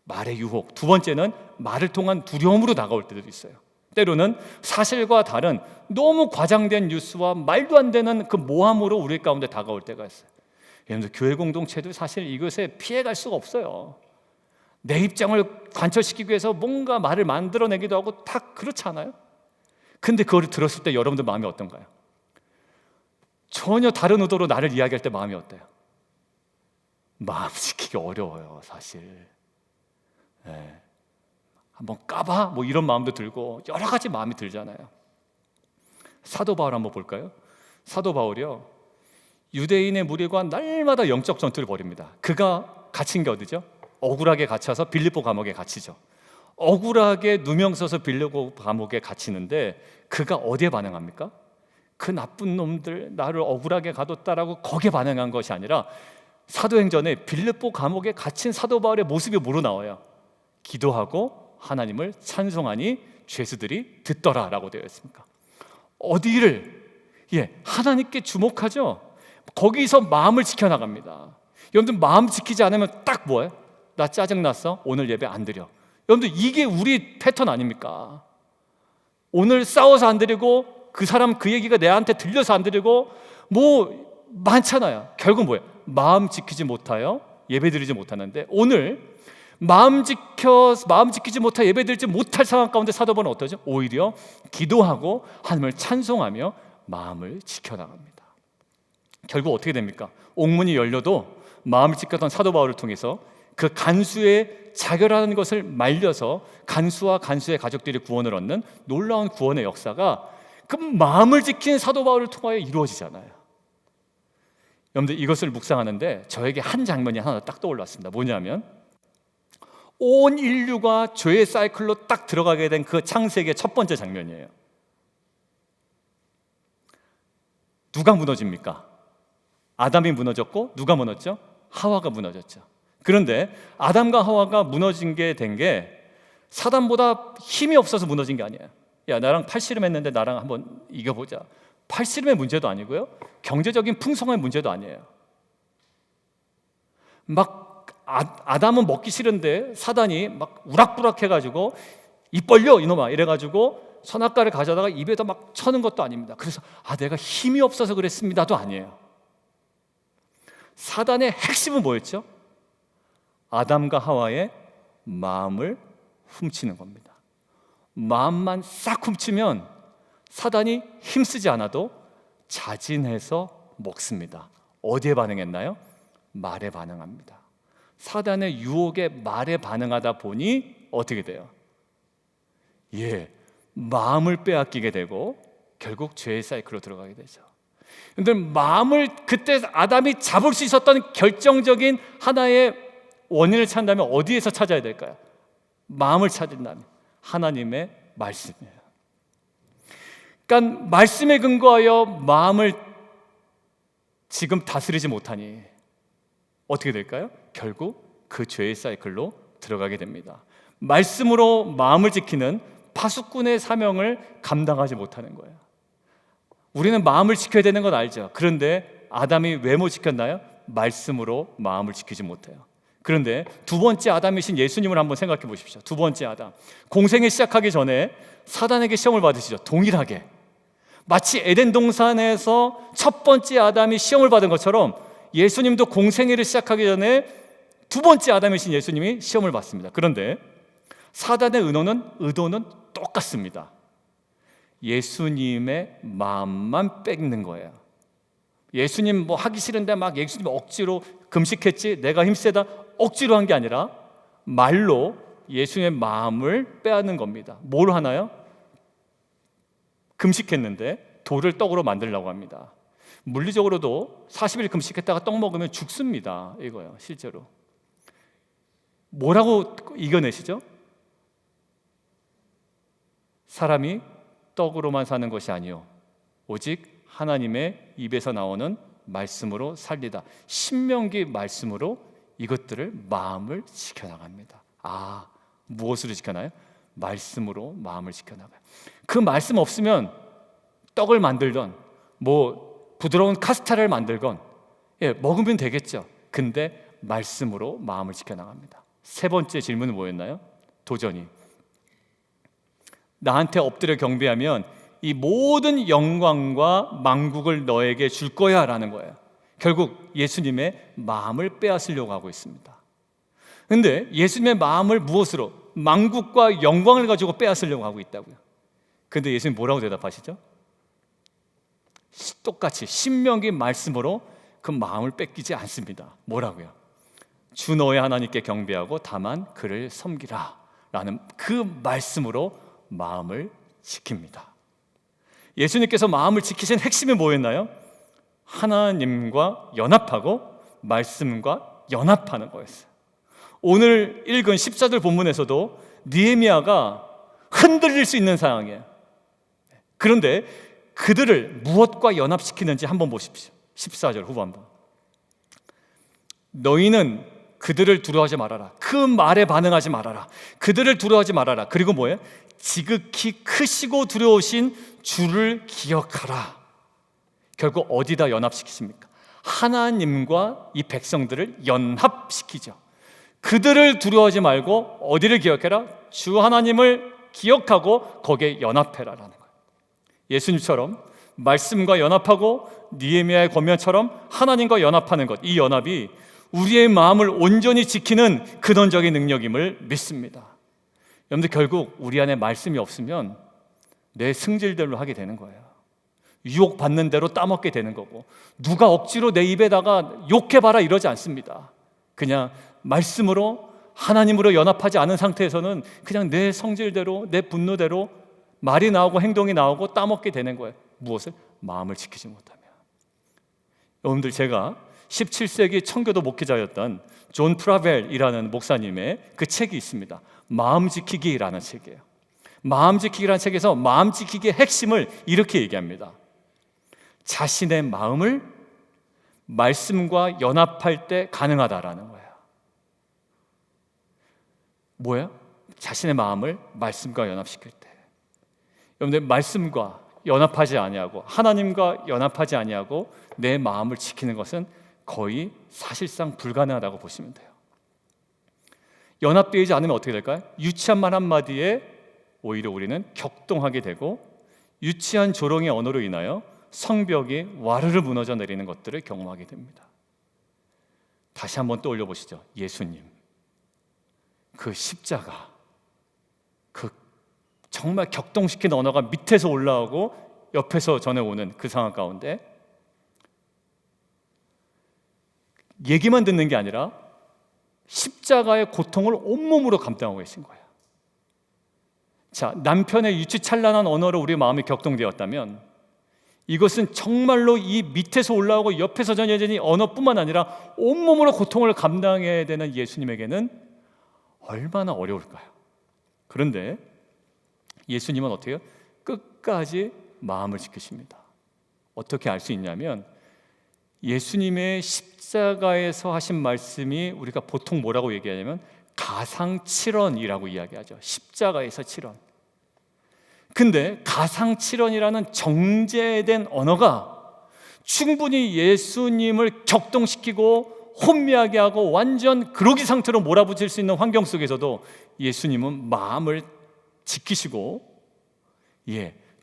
말의 유혹. 두 번째는 말을 통한 두려움으로 다가올 때도 있어요. 때로는 사실과 다른 너무 과장된 뉴스와 말도 안 되는 그 모함으로 우리 가운데 다가올 때가 있어요. 여러분들, 교회 공동체도 사실 이것에 피해갈 수가 없어요. 내 입장을 관철시키기 위해서 뭔가 말을 만들어내기도 하고 다 그렇지 않아요? 근데 그걸 들었을 때 여러분들 마음이 어떤가요? 전혀 다른 의도로 나를 이야기할 때 마음이 어때요? 마음 지키기 어려워요, 사실. 네. 한번 까봐? 뭐 이런 마음도 들고 여러 가지 마음이 들잖아요. 사도 바울 한번 볼까요? 사도 바울이요, 유대인의 무리와 날마다 영적 전투를 벌입니다. 그가 갇힌 게 어디죠? 억울하게 갇혀서 빌립보 감옥에 갇히죠. 억울하게 누명 써서 빌립보 감옥에 갇히는데 그가 어디에 반응합니까? 그 나쁜 놈들 나를 억울하게 가뒀다라고 거기에 반응한 것이 아니라 사도행전에 빌립보 감옥에 갇힌 사도 바울의 모습이 뭐로 나와요? 기도하고 하나님을 찬송하니 죄수들이 듣더라라고 되어 있습니까? 어디를 하나님께 주목하죠. 거기서 마음을 지켜나갑니다. 여러분들, 마음 지키지 않으면 딱 뭐예요? 나 짜증났어? 오늘 예배 안 드려. 여러분들, 이게 우리 패턴 아닙니까? 오늘 싸워서 안 드리고 그 사람 그 얘기가 내한테 들려서 안 드리고 뭐 많잖아요. 결국 뭐예요? 마음 지키지 못하여 예배 드리지 못하는데, 오늘 마음 지키지 못하 예배 드리지 못할 상황 가운데 사도 바울은 어떠죠? 오히려 기도하고 하나님을 찬송하며 마음을 지켜나갑니다. 결국 어떻게 됩니까? 옥문이 열려도 마음을 지켰던 사도 바울을 통해서 그 간수의 자결하는 것을 말려서 간수와 간수의 가족들이 구원을 얻는 놀라운 구원의 역사가 그 마음을 지킨 사도 바울을 통하여 이루어지잖아요. 여러분들, 이것을 묵상하는데 저에게 한 장면이 하나 딱 떠올랐습니다. 뭐냐면 온 인류가 죄의 사이클로 딱 들어가게 된 그 창세기의 첫 번째 장면이에요. 누가 무너집니까? 아담이 무너졌고 누가 무너졌죠? 하와가 무너졌죠. 그런데 아담과 하와가 무너진 게 된 게 사단보다 힘이 없어서 무너진 게 아니에요. 야, 나랑 팔씨름 했는데 나랑 한번 이겨보자. 팔씨름의 문제도 아니고요, 경제적인 풍성의 문제도 아니에요. 막 아담은 먹기 싫은데 사단이 막 우락부락 해가지고 입 벌려 이놈아 이래가지고 선악과를 가져다가 입에다 막 쳐는 것도 아닙니다. 그래서 내가 힘이 없어서 그랬습니다도 아니에요. 사단의 핵심은 뭐였죠? 아담과 하와의 마음을 훔치는 겁니다. 마음만 싹 훔치면 사단이 힘쓰지 않아도 자진해서 먹습니다. 어디에 반응했나요? 말에 반응합니다. 사단의 유혹에 말에 반응하다 보니 어떻게 돼요? 마음을 빼앗기게 되고 결국 죄의 사이클로 들어가게 되죠. 근데 마음을 그때 아담이 잡을 수 있었던 결정적인 하나의 원인을 찾는다면 어디에서 찾아야 될까요? 마음을 찾는다면 하나님의 말씀이에요. 그러니까 말씀에 근거하여 마음을 지금 다스리지 못하니 어떻게 될까요? 결국 그 죄의 사이클로 들어가게 됩니다. 말씀으로 마음을 지키는 파수꾼의 사명을 감당하지 못하는 거예요. 우리는 마음을 지켜야 되는 건 알죠. 그런데 아담이 왜 못 지켰나요? 말씀으로 마음을 지키지 못해요. 그런데 두 번째 아담이신 예수님을 한번 생각해 보십시오. 두 번째 아담, 공생을 시작하기 전에 사단에게 시험을 받으시죠. 동일하게 마치 에덴 동산에서 첫 번째 아담이 시험을 받은 것처럼 예수님도 공생애를 시작하기 전에 두 번째 아담이신 예수님이 시험을 받습니다. 그런데 사단의 의도는 똑같습니다. 예수님의 마음만 뺏는 거예요. 예수님 뭐 하기 싫은데 막 예수님 억지로 금식했지, 내가 힘세다 억지로 한 게 아니라 말로 예수님의 마음을 빼앗는 겁니다. 뭘 하나요? 금식했는데 돌을 떡으로 만들려고 합니다. 물리적으로도 40일 금식했다가 떡 먹으면 죽습니다. 이거요, 실제로. 뭐라고 이겨내시죠? 사람이 떡으로만 사는 것이 아니요 오직 하나님의 입에서 나오는 말씀으로 살리다. 신명기 말씀으로 이것들을 마음을 지켜나갑니다. 무엇으로 지켜나요? 말씀으로 마음을 지켜나가요. 그 말씀 없으면 떡을 만들던 부드러운 카스테라를 만들건 먹으면 되겠죠. 근데 말씀으로 마음을 지켜나갑니다. 세 번째 질문은 뭐였나요? 도전이. 나한테 엎드려 경배하면 이 모든 영광과 만국을 너에게 줄 거야 라는 거예요. 결국 예수님의 마음을 빼앗으려고 하고 있습니다. 근데 예수님의 마음을 무엇으로? 만국과 영광을 가지고 빼앗으려고 하고 있다고요. 근데 예수님 뭐라고 대답하시죠? 똑같이 신명기 말씀으로 그 마음을 뺏기지 않습니다. 뭐라고요? 주 너의 하나님께 경배하고 다만 그를 섬기라 라는 그 말씀으로 마음을 지킵니다. 예수님께서 마음을 지키신 핵심이 뭐였나요? 하나님과 연합하고 말씀과 연합하는 거였어요. 오늘 읽은 14절 본문에서도 느헤미야가 흔들릴 수 있는 상황이에요. 그런데 그들을 무엇과 연합시키는지 한번 보십시오. 14절 후반부. 너희는 그들을 두려워하지 말아라. 그 말에 반응하지 말아라. 그들을 두려워하지 말아라. 그리고 뭐예요? 지극히 크시고 두려우신 주를 기억하라. 결국 어디다 연합시키십니까? 하나님과 이 백성들을 연합시키죠. 그들을 두려워하지 말고 어디를 기억해라? 주 하나님을 기억하고 거기에 연합해라라는 거예요. 예수님처럼 말씀과 연합하고 느헤미야의 권면처럼 하나님과 연합하는 것, 이 연합이 우리의 마음을 온전히 지키는 근원적인 능력임을 믿습니다. 여러분들 결국 우리 안에 말씀이 없으면 내 승질대로 하게 되는 거예요. 유혹받는 대로 따먹게 되는 거고, 누가 억지로 내 입에다가 욕해봐라 이러지 않습니다. 그냥 말씀으로 하나님으로 연합하지 않은 상태에서는 그냥 내 성질대로 내 분노대로 말이 나오고 행동이 나오고 따먹게 되는 거예요. 무엇을? 마음을 지키지 못하면. 여러분들 제가 17세기 청교도 목회자였던 존 프라벨이라는 목사님의 그 책이 있습니다. 마음 지키기라는 책이에요. 마음 지키기라는 책에서 마음 지키기의 핵심을 이렇게 얘기합니다. 자신의 마음을 말씀과 연합할 때 가능하다라는 거예요. 뭐예요? 자신의 마음을 말씀과 연합시킬 때. 여러분들 말씀과 연합하지 아니하고 하나님과 연합하지 아니하고 내 마음을 지키는 것은 거의 사실상 불가능하다고 보시면 돼요. 연합되지 않으면 어떻게 될까요? 유치한 말 한마디에 오히려 우리는 격동하게 되고 유치한 조롱의 언어로 인하여 성벽이 와르르 무너져 내리는 것들을 경험하게 됩니다. 다시 한번 떠올려 보시죠. 예수님, 그 십자가, 그 정말 격동시킨 언어가 밑에서 올라오고 옆에서 전해오는 그 상황 가운데 얘기만 듣는 게 아니라 십자가의 고통을 온몸으로 감당하고 계신 거예요. 자, 남편의 유치찬란한 언어로 우리 마음이 격동되었다면 이것은 정말로 이 밑에서 올라오고 옆에서 전해지는 언어뿐만 아니라 온몸으로 고통을 감당해야 되는 예수님에게는 얼마나 어려울까요? 그런데 예수님은 어떻게 해요? 끝까지 마음을 지키십니다. 어떻게 알 수 있냐면 예수님의 십자가에서 하신 말씀이 우리가 보통 뭐라고 얘기하냐면 가상칠언이라고 이야기하죠. 십자가에서 칠언. 근데 가상칠언이라는 정제된 언어가 충분히 예수님을 격동시키고 혼미하게 하고 완전 그러기 상태로 몰아붙일 수 있는 환경 속에서도 예수님은 마음을 지키시고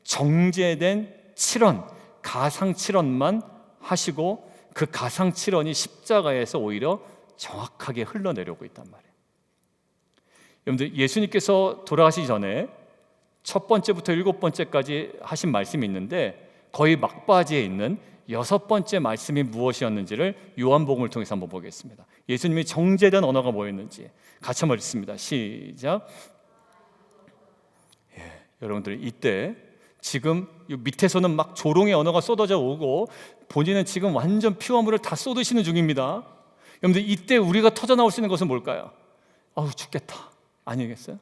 정제된 칠언, 가상칠언만 하시고 그 가상칠언이 십자가에서 오히려 정확하게 흘러내려오고 있단 말이에요. 여러분들 예수님께서 돌아가시기 전에 첫 번째부터 일곱 번째까지 하신 말씀이 있는데 거의 막바지에 있는 여섯 번째 말씀이 무엇이었는지를 요한복음을 통해서 한번 보겠습니다. 예수님이 정제된 언어가 뭐였는지 같이 한번 읽습니다. 시작. 여러분들 이때 지금 밑에서는 막 조롱의 언어가 쏟아져 오고 본인은 지금 완전 피와 물을 다 쏟으시는 중입니다. 여러분들 이때 우리가 터져 나올 수 있는 것은 뭘까요? 아우 죽겠다 아니겠어요?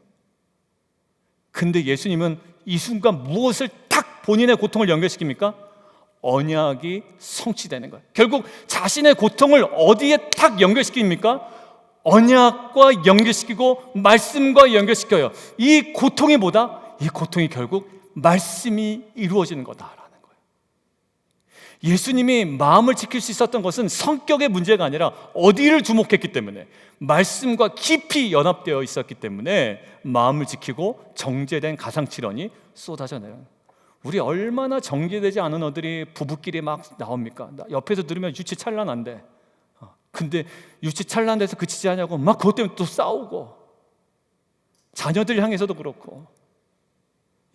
근데 예수님은 이 순간 무엇을 딱 본인의 고통을 연결시킵니까? 언약이 성취되는 거예요. 결국 자신의 고통을 어디에 딱 연결시킵니까? 언약과 연결시키고 말씀과 연결시켜요. 이 고통이 뭐다? 이 고통이 결국 말씀이 이루어지는 거다라는 거예요. 예수님이 마음을 지킬 수 있었던 것은 성격의 문제가 아니라 어디를 주목했기 때문에, 말씀과 깊이 연합되어 있었기 때문에 마음을 지키고 정제된 가상칠언이 쏟아져 내려요. 우리 얼마나 정제되지 않은 어들이 부부끼리 막 나옵니까? 옆에서 들으면 유치찬란한데, 근데 유치찬란해서 그치지 않냐고 막 그것 때문에 또 싸우고, 자녀들 향해서도 그렇고.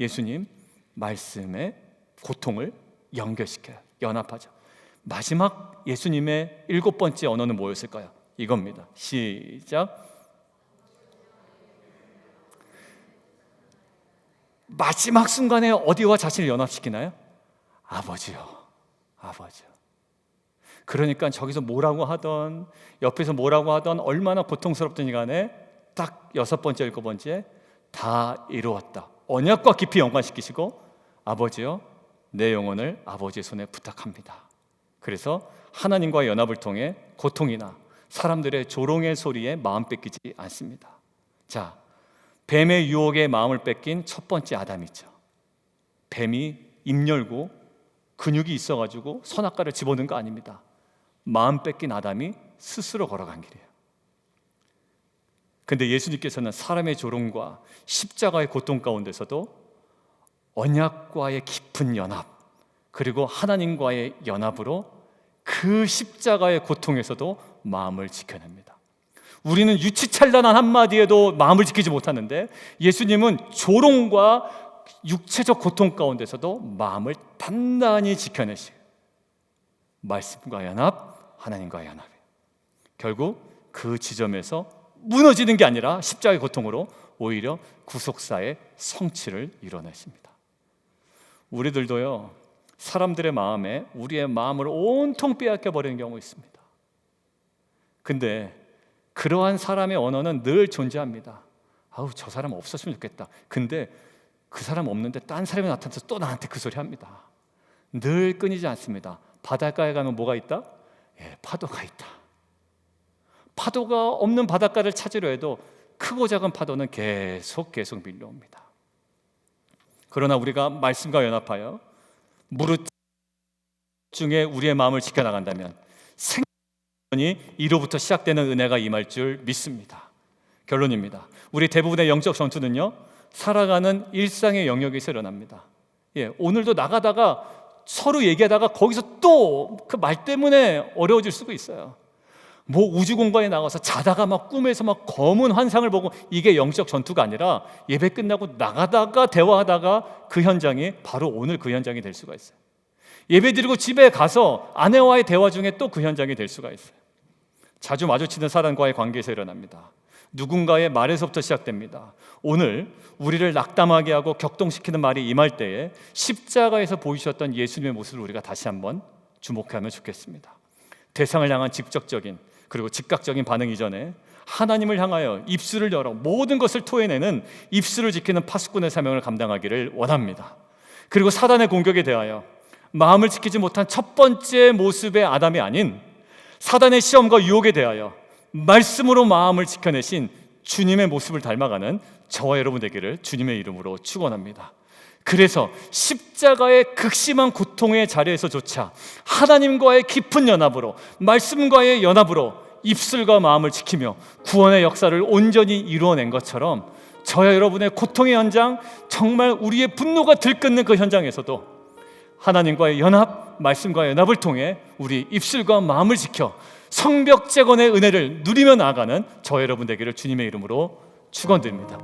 예수님 말씀의 고통을 연결시켜요. 연합하죠. 마지막 예수님의 7번째 언어는 뭐였을까요? 이겁니다. 시작. 마지막 순간에 어디와 자신을 연합시키나요? 아버지요, 아버지요. 그러니까 저기서 뭐라고 하던, 옆에서 뭐라고 하던, 얼마나 고통스럽든 간에 딱 6번째, 7번째 다 이루었다. 언약과 깊이 연관시키시고, 아버지요, 내 영혼을 아버지의 손에 부탁합니다. 그래서 하나님과의 연합을 통해 고통이나 사람들의 조롱의 소리에 마음 뺏기지 않습니다. 자, 뱀의 유혹에 마음을 뺏긴 첫 번째 아담이죠. 뱀이 입 열고 근육이 있어가지고 선악과를 집어넣은 거 아닙니다. 마음 뺏긴 아담이 스스로 걸어간 길이에요. 근데 예수님께서는 사람의 조롱과 십자가의 고통 가운데서도 언약과의 깊은 연합, 그리고 하나님과의 연합으로 그 십자가의 고통에서도 마음을 지켜냅니다. 우리는 유치찬란한 한마디에도 마음을 지키지 못하는데, 예수님은 조롱과 육체적 고통 가운데서도 마음을 단단히 지켜내시고, 말씀과 연합, 하나님과의 연합이에요. 결국 그 지점에서 무너지는 게 아니라 십자가의 고통으로 오히려 구속사의 성취를 이뤄내십니다. 우리들도요, 사람들의 마음에 우리의 마음을 온통 빼앗겨버리는 경우 있습니다. 근데 그러한 사람의 언어는 늘 존재합니다. 아우, 저 사람 없었으면 좋겠다. 근데 그 사람 없는데 딴 사람이 나타나서 또 나한테 그 소리 합니다. 늘 끊이지 않습니다. 바닷가에 가면 뭐가 있다? 예, 파도가 있다. 파도가 없는 바닷가를 찾으려 해도 크고 작은 파도는 계속 밀려옵니다. 그러나 우리가 말씀과 연합하여 무릇 중에 우리의 마음을 지켜나간다면 생명이 이로부터 시작되는 은혜가 임할 줄 믿습니다. 결론입니다. 우리 대부분의 영적 전투는요, 살아가는 일상의 영역에서 일어납니다. 예, 오늘도 나가다가 서로 얘기하다가 거기서 또 그 말 때문에 어려워질 수가 있어요. 뭐 우주 공간에 나가서 자다가 막 꿈에서 막 검은 환상을 보고, 이게 영적 전투가 아니라 예배 끝나고 나가다가 대화하다가 그 현장이 바로 오늘 그 현장이 될 수가 있어요. 예배 드리고 집에 가서 아내와의 대화 중에 또 그 현장이 될 수가 있어요. 자주 마주치는 사람과의 관계에서 일어납니다. 누군가의 말에서부터 시작됩니다. 오늘 우리를 낙담하게 하고 격동시키는 말이 임할 때에 십자가에서 보이셨던 예수님의 모습을 우리가 다시 한번 주목하면 좋겠습니다. 대상을 향한 직접적인 그리고 즉각적인 반응 이전에 하나님을 향하여 입술을 열어 모든 것을 토해내는 입술을 지키는 파수꾼의 사명을 감당하기를 원합니다. 그리고 사단의 공격에 대하여 마음을 지키지 못한 첫 번째 모습의 아담이 아닌 사단의 시험과 유혹에 대하여 말씀으로 마음을 지켜내신 주님의 모습을 닮아가는 저와 여러분 되기를 주님의 이름으로 축원합니다. 그래서 십자가의 극심한 고통의 자리에서조차 하나님과의 깊은 연합으로, 말씀과의 연합으로 입술과 마음을 지키며 구원의 역사를 온전히 이루어낸 것처럼, 저와 여러분의 고통의 현장, 정말 우리의 분노가 들끓는 그 현장에서도 하나님과의 연합, 말씀과의 연합을 통해 우리 입술과 마음을 지켜 성벽재건의 은혜를 누리며 나아가는 저와 여러분 되기를 주님의 이름으로 축원드립니다.